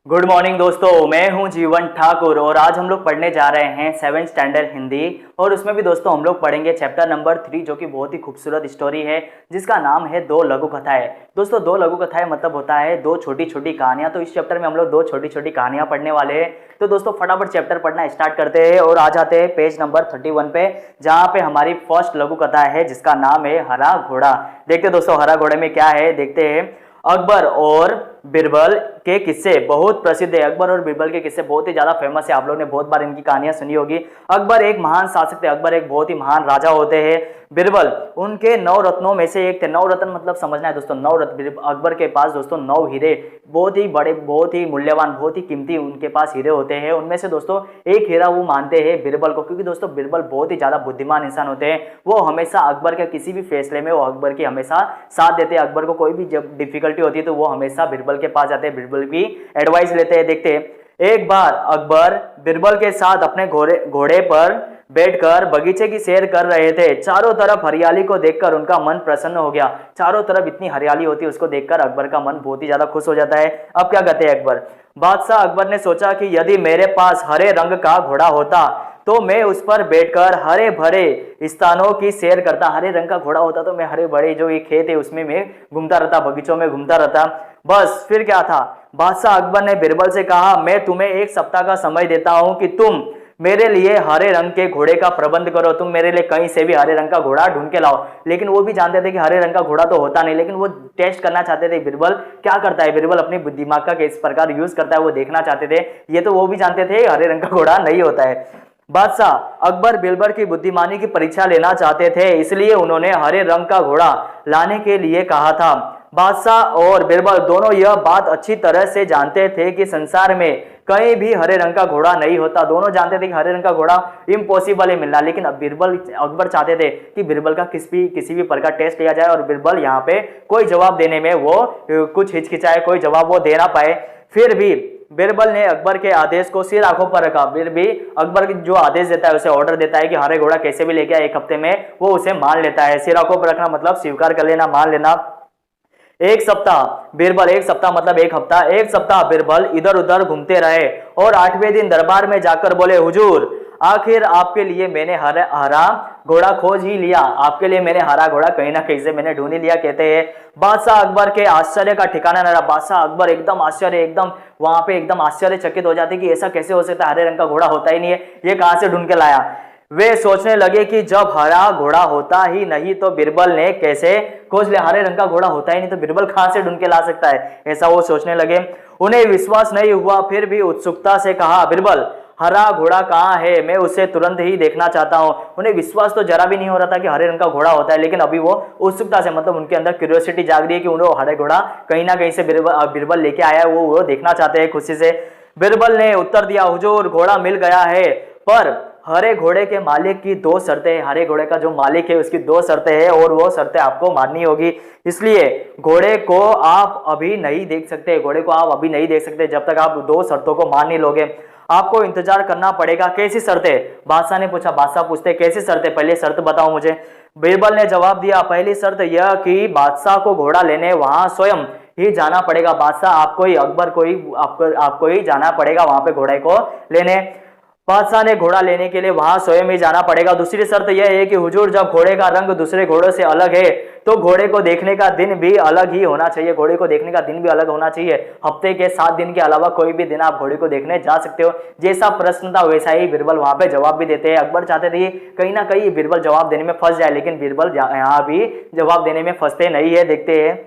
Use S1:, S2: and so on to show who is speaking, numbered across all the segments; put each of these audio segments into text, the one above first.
S1: Good morning दोस्तों, मैं हूं जीवन ठाकुर और आज हम लोग पढ़ने जा रहे हैं 7th स्टैंडर्ड हिंदी। और उसमें भी दोस्तों हम लोग पढ़ेंगे चैप्टर नंबर 3 जो कि बहुत ही खूबसूरत स्टोरी है जिसका नाम है दो लघु कथाएं। दोस्तों दो लघु कथाएं मतलब होता है दो छोटी छोटी कहानियां। तो इस चैप्टर में हम लोग दो छोटी छोटी कहानियां पढ़ने वाले हैं। तो दोस्तों फटाफट चैप्टर पढ़ना स्टार्ट करते हैं और आ जाते हैं पेज नंबर 31 पे, जहाँ पे हमारी फर्स्ट लघु कथा है जिसका नाम है हरा घोड़ा। देखते दोस्तों हरा घोड़े में क्या है, देखते हैं। अकबर और बिरबल के किस्से बहुत प्रसिद्ध है। अकबर और बिरबल के किस्से बहुत ही ज्यादा फेमस है, आप लोग ने बहुत बार इनकी कहानियां सुनी होगी। अकबर एक महान शासक थे, अकबर एक बहुत ही महान राजा होते हैं। बिरबल उनके 9 रत्नों में से एक थे। 9 रत्न मतलब समझना है दोस्तों, 9 रत्न। अकबर के पास दोस्तों 9 हीरे, बहुत ही बड़े, बहुत ही मूल्यवान, बहुत ही कीमती उनके पास हीरे होते हैं। उनमें से दोस्तों एक हीरा वो मानते हैं बिरबल को, क्योंकि दोस्तों बिरबल बहुत ही ज्यादा बुद्धिमान इंसान होते हैं। वो हमेशा अकबर के किसी भी फैसले में वो अकबर की हमेशा साथ देते हैं। अकबर को कोई भी जब डिफिकल्टी होती है तो वो हमेशा बिरबल के पास जाते हैं, बिरबल की एडवाइस लेते हैं। देखते हैं, एक बार अकबर बिरबल के साथ अपने घोड़े पर बैठकर बगीचे की सैर कर रहे थे। चारों तरफ हरियाली को देखकर उनका मन प्रसन्न हो गया। चारों तरफ इतनी हरियाली होती है, उसको देखकर अकबर का मन बहुत ही ज्यादा खुश हो जाता है। अब क्या कहते हैं अकबर, बादशाह अकबर ने सोचा कि यदि मेरे पास हरे रंग का घोड़ा होता तो मैं उस पर बैठकर हरे भरे स्थानों की सैर करता। हरे रंग का घोड़ा होता तो मैं हरे भरे जो ये खेत है उसमें मैं घूमता रहता, बगीचों में घूमता रहता। बस फिर क्या था, बादशाह अकबर ने बिरबल से कहा, मैं तुम्हें 1 सप्ताह का समय देता हूं कि तुम मेरे लिए हरे रंग के घोड़े का प्रबंध करो। तुम मेरे लिए कहीं से भी हरे रंग का घोड़ा ढूंढ के लाओ। लेकिन वो भी जानते थे कि हरे रंग का घोड़ा तो होता नहीं, लेकिन वो टेस्ट करना चाहते थे बिरबल क्या करता है, बिरबल अपनी दिमाग का किस प्रकार यूज करता है वो देखना चाहते थे। ये तो वो भी जानते थे हरे रंग का घोड़ा नहीं होता है। बादशाह अकबर बिरबल की बुद्धिमानी की परीक्षा लेना चाहते थे, इसलिए उन्होंने हरे रंग का घोड़ा लाने के लिए कहा था। बादशाह और बिरबल दोनों यह बात अच्छी तरह से जानते थे कि संसार में कहीं भी हरे रंग का घोड़ा नहीं होता। दोनों जानते थे कि हरे रंग का घोड़ा इम्पॉसिबल है मिलना, लेकिन अब अकबर चाहते थे कि बिरबल का किसी भी प्रकार टेस्ट लिया जाए और बिरबल यहाँ पे कोई जवाब देने में वो कुछ हिचकिचाए, कोई जवाब वो दे ना पाए। फिर भी बिरबल ने अकबर के आदेश को सिर आंखों पर रखा। फिर भी अकबर जो आदेश देता है, उसे ऑर्डर देता है कि हरे घोड़ा कैसे भी लेके आए 1 हफ्ते में, वो उसे मान लेता है। सिर आंखों पर रखना मतलब स्वीकार कर लेना, मान लेना। 1 सप्ताह बिरबल, 1 सप्ताह मतलब 1 हफ्ता, 1 सप्ताह बिरबल इधर उधर घूमते रहे और 8वें दिन दरबार में जाकर बोले, हुजूर आखिर आपके लिए मैंने हरा घोड़ा खोज ही लिया। आपके लिए मैंने हरा घोड़ा कहीं ना कहीं से मैंने ढूंढ ही लिया, कहते हैं। बादशाह अकबर के आश्चर्य का ठिकाना न रहा। बादशाह अकबर एकदम आश्चर्य, एकदम वहां पे एकदम आश्चर्यचकित हो जाते कि ऐसा कैसे हो सकता है, हरे रंग का घोड़ा होता ही नहीं है, ये कहां से ढूंढ के लाया। वे सोचने लगे कि जब हरा घोड़ा होता ही नहीं तो बिरबल ने कैसे खोज लिया। हरे रंग का घोड़ा होता ही नहीं तो बिरबल कहां से ढूंढ के ला सकता है, ऐसा वो सोचने लगे। उन्हें विश्वास नहीं हुआ, फिर भी उत्सुकता से कहा, बिरबल हरा घोड़ा कहाँ है, मैं उसे तुरंत ही देखना चाहता हूँ। उन्हें विश्वास तो जरा भी नहीं हो रहा था कि हरे रंग का घोड़ा होता है, लेकिन अभी वो उत्सुकता से, मतलब उनके अंदर क्यूरियोसिटी जाग रही है कि उन्हें हरे घोड़ा कहीं ना कहीं से बिरबल लेके आया है, वो देखना चाहते हैं खुशी से। बिरबल ने उत्तर दिया, हुजूर घोड़ा मिल गया है, पर हरे घोड़े के मालिक की 2 शर्तें हैं। हरे घोड़े का जो मालिक है उसकी 2 शर्तें हैं और वो शर्तें आपको माननी होगी। इसलिए घोड़े को आप अभी नहीं देख सकते, घोड़े को आप अभी नहीं देख सकते जब तक आप 2 शर्तों को मान नहीं लोगे। आपको इंतजार करना पड़ेगा। कैसी शर्तें, बादशाह ने पूछा। बादशाह पूछते कैसी शर्तें, पहले शर्त बताओ मुझे। बिरबल ने जवाब दिया, पहली शर्त यह कि बादशाह को घोड़ा लेने वहां स्वयं ही जाना पड़ेगा। बादशाह आपको ही, अकबर को ही, आपको ही जाना पड़ेगा वहां पे घोड़े को लेने। बादशाह ने घोड़ा लेने के लिए वहां स्वयं ही जाना पड़ेगा। दूसरी शर्त यह है कि हुजूर जब घोड़े का रंग दूसरे घोड़ों से अलग है तो घोड़े को देखने का दिन भी अलग ही होना चाहिए। घोड़े को देखने का दिन भी अलग होना चाहिए। हफ्ते के 7 दिन के अलावा कोई भी दिन आप घोड़े को देखने जा सकते हो। जैसा प्रश्न था वैसा ही बिरबल वहां पे जवाब भी देते हैं। अकबर चाहते थे कहीं ना कहीं बिरबल जवाब देने में फंस जाए, लेकिन बिरबल यहाँ भी जवाब देने में फंसते नहीं है। देखते हैं,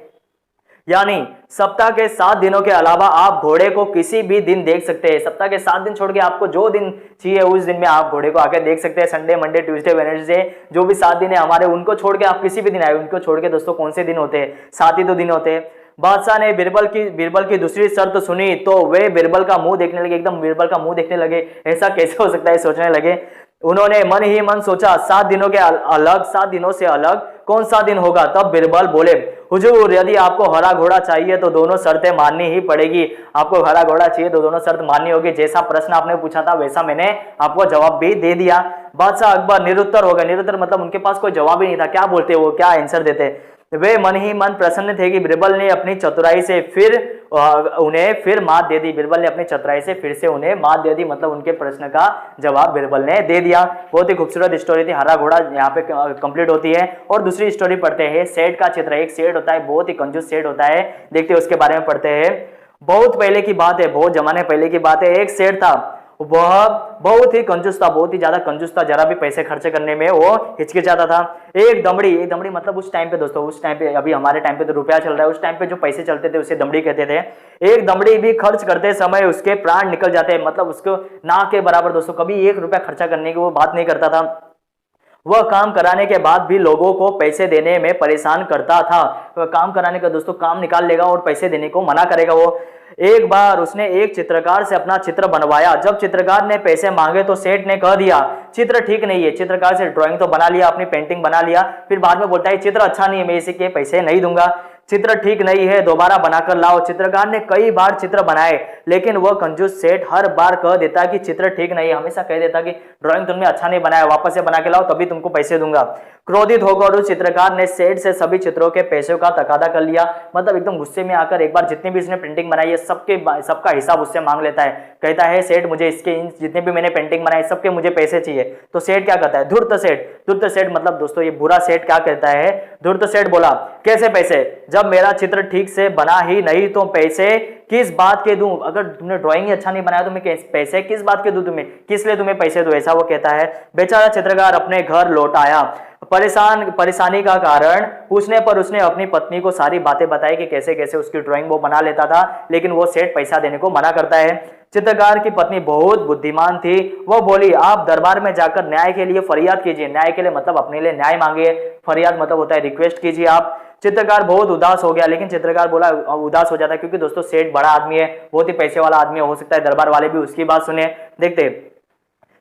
S1: यानी सप्ताह के 7 दिनों के अलावा आप घोड़े को किसी भी दिन देख सकते हैं। सप्ताह के 7 दिन छोड़ के आपको जो दिन चाहिए उस दिन में आप घोड़े को आके देख सकते हैं। संडे, मंडे, ट्यूसडे, वेडनेसडे, जो भी 7 दिन है हमारे, उनको छोड़ के आप किसी भी दिन आए। उनको छोड़ के दोस्तों कौन से दिन होते हैं, 7 ही तो दिन होते हैं। बादशाह ने बिरबल की दूसरी शर्त सुनी तो वे बिरबल का मुंह देखने लगे, एकदम बिरबल का मुंह देखने लगे। ऐसा कैसे हो सकता है सोचने लगे। उन्होंने मन ही मन सोचा, 7 दिनों के अलग, 7 दिनों से अलग कौन सा दिन होगा। तब बिरबल बोले, हुजूर यदि आपको हरा घोड़ा चाहिए तो दोनों शर्तें माननी ही पड़ेगी। आपको हरा घोड़ा चाहिए तो दोनों शर्त माननी होगी। जैसा प्रश्न आपने पूछा था वैसा मैंने आपको जवाब भी दे दिया। बादशाह अकबर निरुत्तर हो गए। निरुत्तर मतलब उनके पास कोई जवाब ही नहीं था, क्या बोलते वो, क्या आंसर देते। वे मन ही मन प्रसन्न थे कि बिरबल ने अपनी चतुराई से फिर उन्हें फिर मात दे दी। बीरबल ने अपनी चतुराई से फिर से उन्हें मात दे दी, मतलब उनके प्रश्न का जवाब बीरबल ने दे दिया। बहुत ही खूबसूरत स्टोरी थी, हरा घोड़ा यहाँ पे कंप्लीट होती है। और दूसरी स्टोरी पढ़ते हैं, सेठ का चित्र। एक सेठ होता है, बहुत ही कंजूस सेठ होता है, देखते हैं उसके बारे में पढ़ते हैं। बहुत पहले की बात है, बहुत जमाने पहले की बात है। एक सेठ था, वह बहुत ही कंजूस था, बहुत ही ज्यादा कंजूस था, जरा भी पैसे खर्चे करने में वो हिचकिचाता था। एक दमड़ी मतलब उस टाइम पे दोस्तों, उस टाइम पे, अभी हमारे टाइम पे तो रुपया चल रहा है, उस टाइम पे जो पैसे चलते थे उसे दमड़ी कहते थे। एक दमड़ी भी खर्च करते समय उसके प्राण निकल जाते हैं, मतलब उसको ना के बराबर दोस्तों, कभी 1 रुपया खर्चा करने की वो बात नहीं करता था। वह काम कराने के बाद भी लोगों को पैसे देने में परेशान करता था। काम कराने का दोस्तों, काम निकाल लेगा और पैसे देने को मना करेगा वो। एक बार उसने एक चित्रकार से अपना चित्र बनवाया। जब चित्रकार ने पैसे मांगे तो सेठ ने कह दिया चित्र ठीक नहीं है। चित्रकार से ड्राइंग तो बना लिया, अपनी पेंटिंग बना लिया, फिर बाद में बोलता है चित्र अच्छा नहीं है, मैं इसी के पैसे नहीं दूंगा, चित्र ठीक नहीं है, दोबारा बनाकर लाओ। चित्रकार ने कई बार चित्र बनाए, लेकिन वह कंजूस सेठ हर बार कह देता कि चित्र ठीक नहीं है, हमेशा कह देता कि ड्राइंग तुमने अच्छा नहीं बनाया, वापस से बना के लाओ तभी तुमको पैसे दूंगा। क्रोधित होकर उस चित्रकार ने सेठ से सभी चित्रों के पैसों का तकादा कर लिया। मतलब एकदम गुस्से में आकर एक बार जितनी भी इसने पेंटिंग बनाई है सबका हिसाब उससे मांग लेता है। कहता है सेठ मुझे इसके जितने भी मैंने पेंटिंग बनाई सबके मुझे पैसे चाहिए। तो सेठ क्या कहता है, धूर्त सेठ मतलब दोस्तों ये बुरा सेठ क्या कहता है, धूर्त सेठ बोला कैसे पैसे, जब मेरा चित्र ठीक से बना ही नहीं तो पैसे किस बात के दूं, अगर तुमने ड्राइंग ही अच्छा नहीं बनाया तो मैं पैसे किस बात के दूं तुम्हें, किस लिए तुम्हें पैसे दूं, ऐसा वो कहता है। बेचारा चित्रकार अपने घर लौट आया। परेशानी का कारण पूछने पर उसने अपनी पत्नी को सारी बातें बताई कि कैसे कैसे उसकी ड्राइंग वो बना लेता था, लेकिन वो सेठ पैसा देने को मना करता है। चित्रकार की पत्नी बहुत बुद्धिमान थी, वह बोली आप दरबार में जाकर न्याय के लिए फरियाद कीजिए। न्याय के लिए मतलब अपने लिए न्याय मांगिए, फरियाद मतलब होता है रिक्वेस्ट कीजिए आप। चित्रकार बहुत उदास हो गया, लेकिन चित्रकार बोला उदास हो जाता है क्योंकि दोस्तों सेठ बड़ा आदमी है, बहुत ही पैसे वाला आदमी हो सकता है दरबार वाले भी उसकी बात सुने। देखते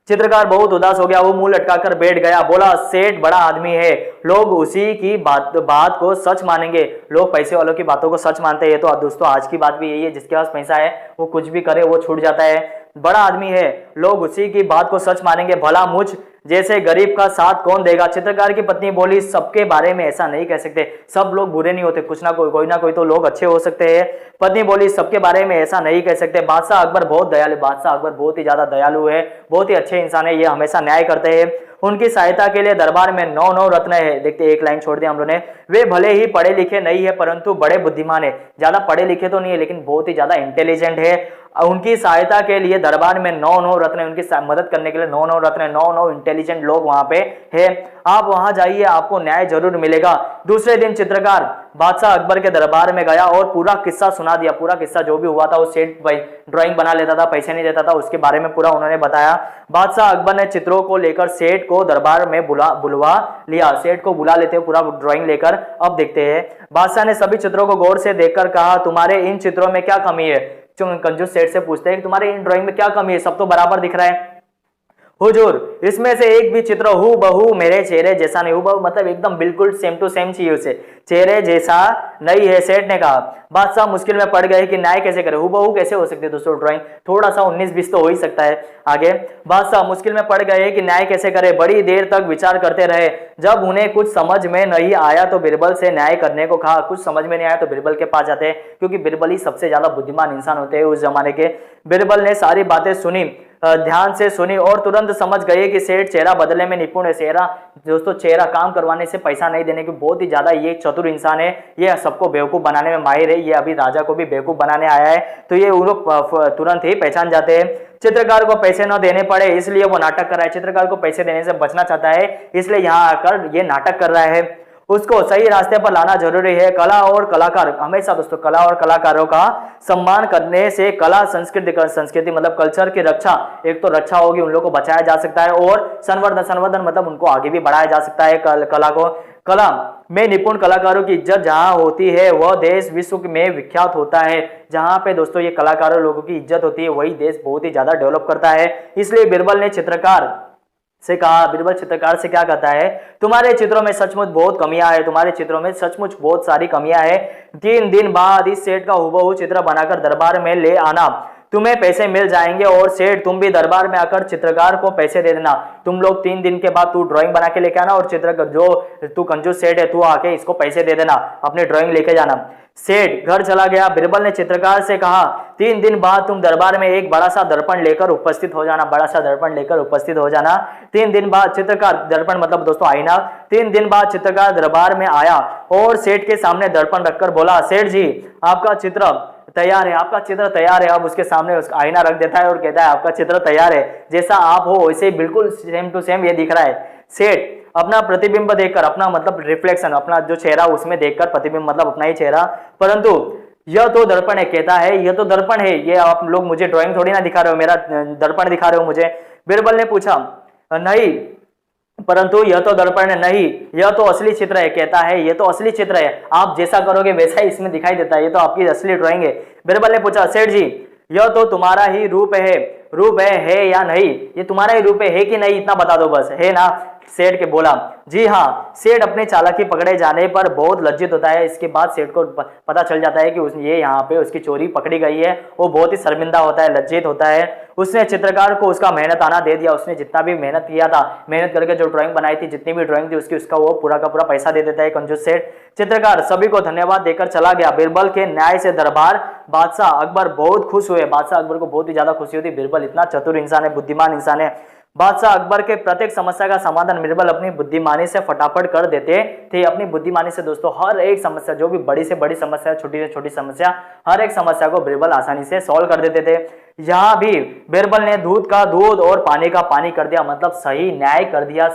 S1: चित्रकार बहुत उदास हो गया, वो मुंह लटकाकर बैठ गया, बोला सेठ बड़ा आदमी है, लोग उसी की बात को सच मानेंगे, लोग पैसे वालों की बातों को सच मानते हैं। तो दोस्तों आज की बात भी यही है, जिसके पास पैसा है वो कुछ भी करे वो छूट जाता है। बड़ा आदमी है, लोग उसी की बात को सच मानेंगे, भला मुझ जैसे गरीब का साथ कौन देगा। चित्रकार की पत्नी बोली सबके बारे में ऐसा नहीं कह सकते, सब लोग बुरे नहीं होते, कुछ ना कोई ना कोई तो लोग अच्छे हो सकते हैं। पत्नी बोली सबके बारे में ऐसा नहीं कह सकते, बादशाह अकबर बहुत दयालु, बादशाह अकबर बहुत ही ज्यादा दयालु है, बहुत ही अच्छे इंसान है, ये हमेशा न्याय करते हैं। उनकी सहायता के लिए दरबार में 9 रत्न है। देखते एक लाइन छोड़ दिया हम लोगों ने, वे भले ही पढ़े लिखे नहीं है परंतु बड़े बुद्धिमान है, ज्यादा पढ़े लिखे तो नहीं है लेकिन बहुत ही ज्यादा इंटेलिजेंट है। उनकी सहायता के लिए दरबार में 9 रत्न, उनकी मदद करने के लिए 9 रत्न, 9 इंटेलिजेंट लोग वहां पे है। आप वहां जाइए, आपको न्याय जरूर मिलेगा। दूसरे दिन चित्रकार बादशाह अकबर के दरबार में गया और पूरा किस्सा सुना दिया। पूरा किस्सा जो भी हुआ था, वो सेठ भाई ड्राइंग बना लेता था, पैसे नहीं देता था, उसके बारे में पूरा उन्होंने बताया। बादशाह अकबर ने चित्रों को लेकर सेठ को दरबार में बुलवा लिया। सेठ को बुला लेते पूरा ड्राइंग लेकर। अब देखते हैं, बादशाह ने सभी चित्रों को गौर से देखकर कहा तुम्हारे इन चित्रों में क्या कमी है। कंजूस सेठ से पूछते हैं कि तुम्हारे इन ड्राइंग में क्या कमी है, सब तो बराबर दिख रहा है। हुजूर इसमें से एक भी चित्र हु बहू मेरे चेहरे जैसा नहीं, हु बहू मतलब एकदम बिल्कुल सेम टू सेम चाहिए उसे, चेहरे जैसा नहीं है, सेठ ने कहा। बादशाह मुश्किल में पड़ गए कि न्याय कैसे करे, हु बहू कैसे हो सकती है दोस्तों ड्राइंग, थोड़ा सा 19-20 तो हो ही सकता है। आगे बादशाह मुश्किल में पड़ गए कि न्याय कैसे करे, बड़ी देर तक विचार करते रहे। जब उन्हें कुछ समझ में नहीं आया तो बीरबल से न्याय करने को कहा। कुछ समझ में नहीं आया तो बीरबल के पास जाते हैं, क्योंकि बीरबल ही सबसे ज्यादा बुद्धिमान इंसान होते हैं उस जमाने के। बीरबल ने सारी बातें सुनी, ध्यान से सुनी और तुरंत समझ गए कि सेठ चेहरा बदलने में निपुण है। चेहरा दोस्तों, चेहरा काम करवाने से पैसा नहीं देने की बहुत ही ज्यादा ये चतुर इंसान है, ये सबको बेवकूफ बनाने में माहिर है, ये अभी राजा को भी बेवकूफ बनाने आया है, तो ये उन लोग तुरंत ही पहचान जाते हैं। चित्रकार को पैसे न देने पड़े इसलिए वो नाटक कर रहा है, चित्रकार को पैसे देने से बचना चाहता है इसलिए यहाँ आकर ये नाटक कर रहा है। उसको सही रास्ते पर लाना जरूरी है। कला और कलाकार, हमेशा दोस्तों कला और कलाकारों का सम्मान करने से कला संस्कृति मतलब कल्चर की रक्षा, एक तो रक्षा होगी, उन लोगों को बचाया जा सकता है, और संवर्धन मतलब उनको आगे भी बढ़ाया जा सकता है कला को। कला में निपुण कलाकारों की इज्जत जहां होती है वह देश विश्व में विख्यात होता है। जहां पे दोस्तों ये कलाकारों लोगों की इज्जत होती है वही देश बहुत ही ज्यादा डेवलप करता है। इसलिए बीरबल ने चित्रकार से कहा, बीरबल चित्रकार से क्या कहता है, तुम्हारे चित्रों में सचमुच बहुत कमियां है, तुम्हारे चित्रों में सचमुच बहुत सारी कमियां है। 3 दिन बाद इस सेठ का हुबहू चित्र बनाकर दरबार में ले आना। तुम्हें पैसे मिल जाएंगे और सेठ तुम भी दरबार में आकर चित्रकार को पैसे दे देना। तुम लोग 3 दिन के बाद तू ड्राइंग बना के लेके आना और चित्रकार जो तू कंजूस सेठ है तू आके इसको पैसे दे देना, अपनी ड्राइंग लेके जाना। सेठ घर चला गया। बिरबल ने चित्रकार से कहा 3 दिन बाद तुम दरबार में एक बड़ा सा दर्पण लेकर उपस्थित हो जाना, बड़ा सा दर्पण लेकर उपस्थित हो जाना। 3 दिन बाद चित्रकार, दर्पण मतलब दोस्तों आईना। 3 दिन बाद चित्रकार दरबार में आया और सेठ के सामने दर्पण रखकर बोला, सेठ जी आपका चित्र तैयार है, आपका चित्र तैयार है। अब उसके सामने उसका आईना रख देता है और कहता है आपका चित्र तैयार है, जैसा आप हो वैसे बिल्कुल सेम टू सेम ये दिख रहा है। सेठ अपना प्रतिबिंब देखकर, अपना मतलब रिफ्लेक्शन, अपना जो चेहरा उसमें देखकर, प्रतिबिंब मतलब अपना ही चेहरा, परंतु यह तो दर्पण है, कहता है यह तो दर्पण है, ये आप लोग मुझे ड्राइंग थोड़ी ना दिखा रहे हो, मेरा दर्पण दिखा रहे हो मुझे। बिरबल ने पूछा नहीं, परंतु यह तो दर्पण है, नहीं यह तो असली चित्र है, कहता है यह तो असली चित्र है, आप जैसा करोगे वैसा ही इसमें दिखाई देता है, ये तो आपकी असली ड्राइंग है। बिरबल ने पूछा सेठ जी यह तो तुम्हारा ही रूप है या नहीं, ये तुम्हारा ही रूप है कि नहीं, इतना बता दो बस, है ना। सेठ के बोला जी हाँ। सेठ अपने चालाकी पकड़े जाने पर बहुत लज्जित होता है। इसके बाद सेठ को पता चल जाता है कि ये यहाँ पे उसकी चोरी पकड़ी गई है। वो बहुत ही शर्मिंदा होता है, लज्जित होता है। उसने चित्रकार को उसका मेहनत आना दे दिया। उसने जितना भी मेहनत किया था, मेहनत करके जो ड्राइंग बनाई थी, जितनी भी ड्राइंग थी उसका वो पूरा का पूरा पैसा दे देता है कंजूस सेठ। चित्रकार सभी को धन्यवाद देकर चला गया। बिरबल के न्याय से दरबार बादशाह अकबर बहुत खुश हुए। बादशाह अकबर को बहुत ही ज्यादा खुशी होती, बिरबल इतना चतुर इंसान है, बुद्धिमान इंसान है। बादशाह अकबर के प्रत्येक समस्या का समाधान बिरबल अपनी बुद्धिमानी से फटाफट कर देते थे। अपनी बुद्धिमानी से दोस्तों हर एक समस्या, जो भी बड़ी से बड़ी समस्या, छोटी से छोटी समस्या, हर एक समस्या को बिरबल आसानी से सॉल्व कर देते थे। यहाँ भी बिरबल ने दूध का दूध और पानी का पानी कर दिया, मतलब सही न्याय कर दिया,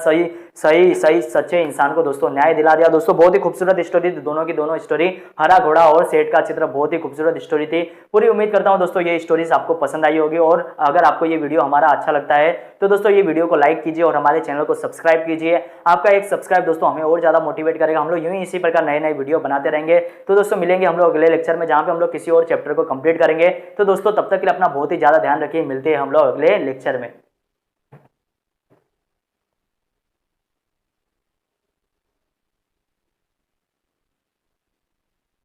S1: सही सच्चे इंसान को दोस्तों न्याय दिला दिया। दोस्तों बहुत ही खूबसूरत स्टोरी थी, दोनों की दोनों स्टोरी, हरा घोड़ा और सेठ का चित्र, बहुत ही खूबसूरत स्टोरी थी। पूरी उम्मीद करता हूं दोस्तों ये स्टोरीज आपको पसंद आई होगी, और अगर आपको ये वीडियो हमारा अच्छा लगता है तो दोस्तों ये वीडियो को लाइक कीजिए और हमारे चैनल को सब्सक्राइब कीजिए। आपका एक सब्सक्राइब दोस्तों हमें और ज्यादा मोटिवेट करेगा। हम लोग यूं ही इसी प्रकार नए नए वीडियो बनाते रहेंगे। तो दोस्तों मिलेंगे हम लोग अगले लेक्चर में, जहां पे हम लोग किसी और चैप्टर को कंप्लीट करेंगे। तो दोस्तों तब तक के लिए अपना बहुत ही ज्यादा ध्यान रखिए, मिलते हैं हम लोग अगले लेक्चर में।